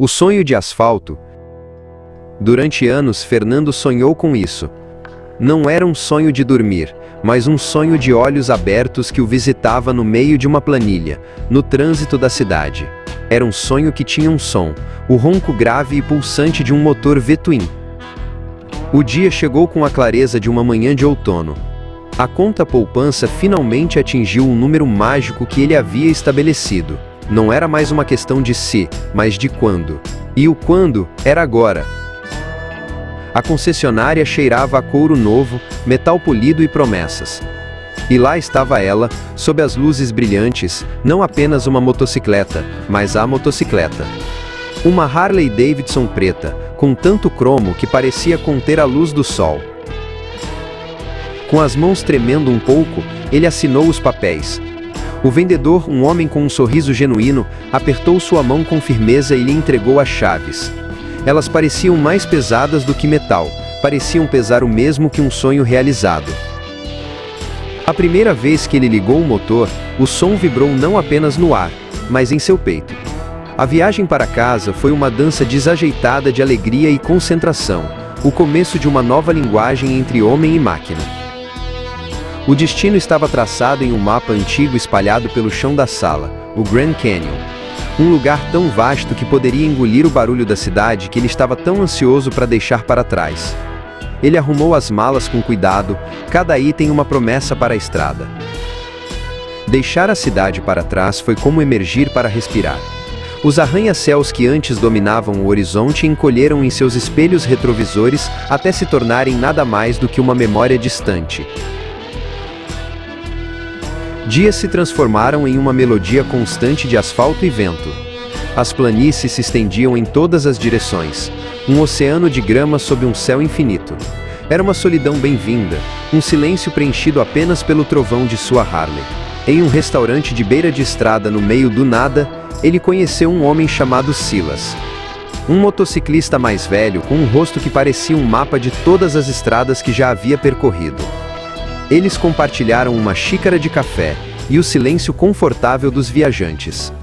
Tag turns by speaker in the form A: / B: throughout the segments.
A: O sonho de asfalto. Durante anos, Fernando sonhou com isso. Não era um sonho de dormir, mas um sonho de olhos abertos que o visitava no meio de uma planilha, no trânsito da cidade. Era um sonho que tinha um som, o ronco grave e pulsante de um motor V-twin. O dia chegou com a clareza de uma manhã de outono. A conta poupança finalmente atingiu um número mágico que ele havia estabelecido. Não era mais uma questão de se, mas de quando. E o quando era agora. A concessionária cheirava a couro novo, metal polido e promessas. E lá estava ela, sob as luzes brilhantes, não apenas uma motocicleta, mas a motocicleta. Uma Harley Davidson preta, com tanto cromo que parecia conter a luz do sol. Com as mãos tremendo um pouco, ele assinou os papéis. O vendedor, um homem com um sorriso genuíno, apertou sua mão com firmeza e lhe entregou as chaves. Elas pareciam mais pesadas do que metal, pareciam pesar o mesmo que um sonho realizado. A primeira vez que ele ligou o motor, o som vibrou não apenas no ar, mas em seu peito. A viagem para casa foi uma dança desajeitada de alegria e concentração, o começo de uma nova linguagem entre homem e máquina. O destino estava traçado em um mapa antigo espalhado pelo chão da sala, o Grand Canyon. Um lugar tão vasto que poderia engolir o barulho da cidade que ele estava tão ansioso para deixar para trás. Ele arrumou as malas com cuidado, cada item uma promessa para a estrada. Deixar a cidade para trás foi como emergir para respirar. Os arranha-céus que antes dominavam o horizonte encolheram em seus espelhos retrovisores até se tornarem nada mais do que uma memória distante. Dias se transformaram em uma melodia constante de asfalto e vento. As planícies se estendiam em todas as direções, um oceano de grama sob um céu infinito. Era uma solidão bem-vinda, um silêncio preenchido apenas pelo trovão de sua Harley. Em um restaurante de beira de estrada no meio do nada, ele conheceu um homem chamado Silas. Um motociclista mais velho com um rosto que parecia um mapa de todas as estradas que já havia percorrido. Eles compartilharam uma xícara de café e o silêncio confortável dos viajantes.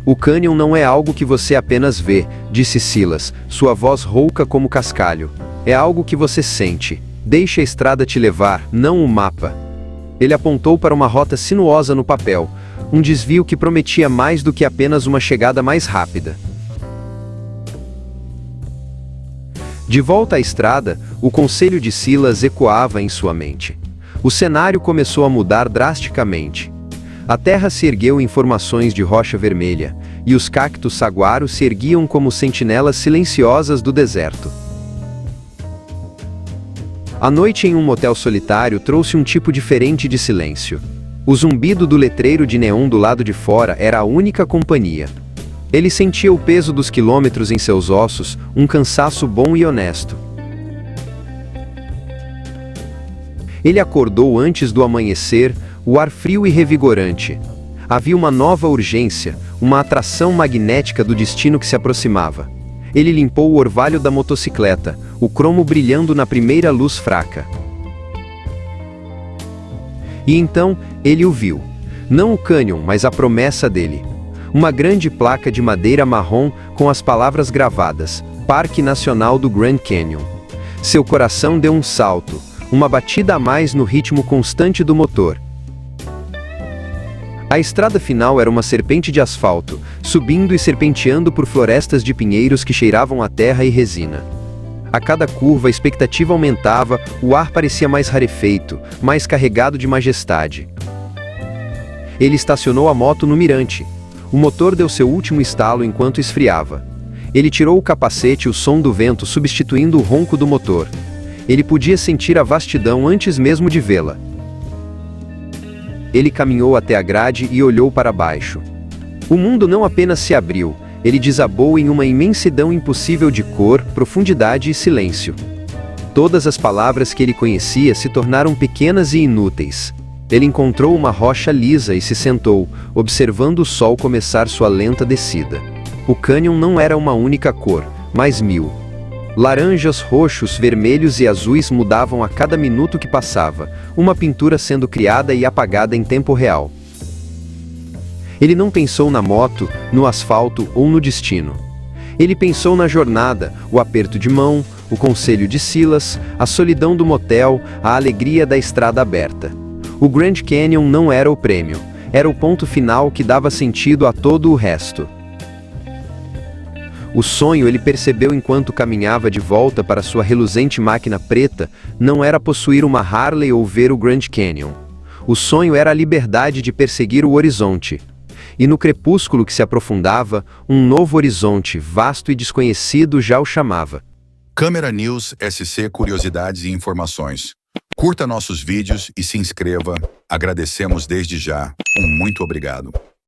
A: O cânion não é algo que você apenas vê, disse Silas, sua voz rouca como cascalho. É algo que você sente. Deixe a estrada te levar, não o mapa. Ele apontou para uma rota sinuosa no papel, um desvio que prometia mais do que apenas uma chegada mais rápida. De volta à estrada, o conselho de Silas ecoava em sua mente. O cenário começou a mudar drasticamente. A terra se ergueu em formações de rocha vermelha, e os cactos saguaros se erguiam como sentinelas silenciosas do deserto. A noite em um motel solitário trouxe um tipo diferente de silêncio. O zumbido do letreiro de neon do lado de fora era a única companhia. Ele sentia o peso dos quilômetros em seus ossos, um cansaço bom e honesto. Ele acordou antes do amanhecer, o ar frio e revigorante. Havia uma nova urgência, uma atração magnética do destino que se aproximava. Ele limpou o orvalho da motocicleta, o cromo brilhando na primeira luz fraca. E então, ele o viu. Não o cânion, mas a promessa dele. Uma grande placa de madeira marrom com as palavras gravadas, Parque Nacional do Grand Canyon. Seu coração deu um salto, uma batida a mais no ritmo constante do motor. A estrada final era uma serpente de asfalto, subindo e serpenteando por florestas de pinheiros que cheiravam a terra e resina. A cada curva a expectativa aumentava, o ar parecia mais rarefeito, mais carregado de majestade. Ele estacionou a moto no mirante. O motor deu seu último estalo enquanto esfriava. Ele tirou o capacete e o som do vento substituindo o ronco do motor. Ele podia sentir a vastidão antes mesmo de vê-la. Ele caminhou até a grade e olhou para baixo. O mundo não apenas se abriu, ele desabou em uma imensidão impossível de cor, profundidade e silêncio. Todas as palavras que ele conhecia se tornaram pequenas e inúteis. Ele encontrou uma rocha lisa e se sentou, observando o sol começar sua lenta descida. O cânion não era uma única cor, mas 1000. Laranjas, roxos, vermelhos e azuis mudavam a cada minuto que passava, uma pintura sendo criada e apagada em tempo real. Ele não pensou na moto, no asfalto ou no destino. Ele pensou na jornada, o aperto de mão, o conselho de Silas, a solidão do motel, a alegria da estrada aberta. O Grand Canyon não era o prêmio, era o ponto final que dava sentido a todo o resto. O sonho, ele percebeu enquanto caminhava de volta para sua reluzente máquina preta, não era possuir uma Harley ou ver o Grand Canyon. O sonho era a liberdade de perseguir o horizonte. E no crepúsculo que se aprofundava, um novo horizonte, vasto e desconhecido, já o chamava.
B: Câmera News SC Curiosidades e Informações. Curta nossos vídeos e se inscreva. Agradecemos desde já. Muito obrigado.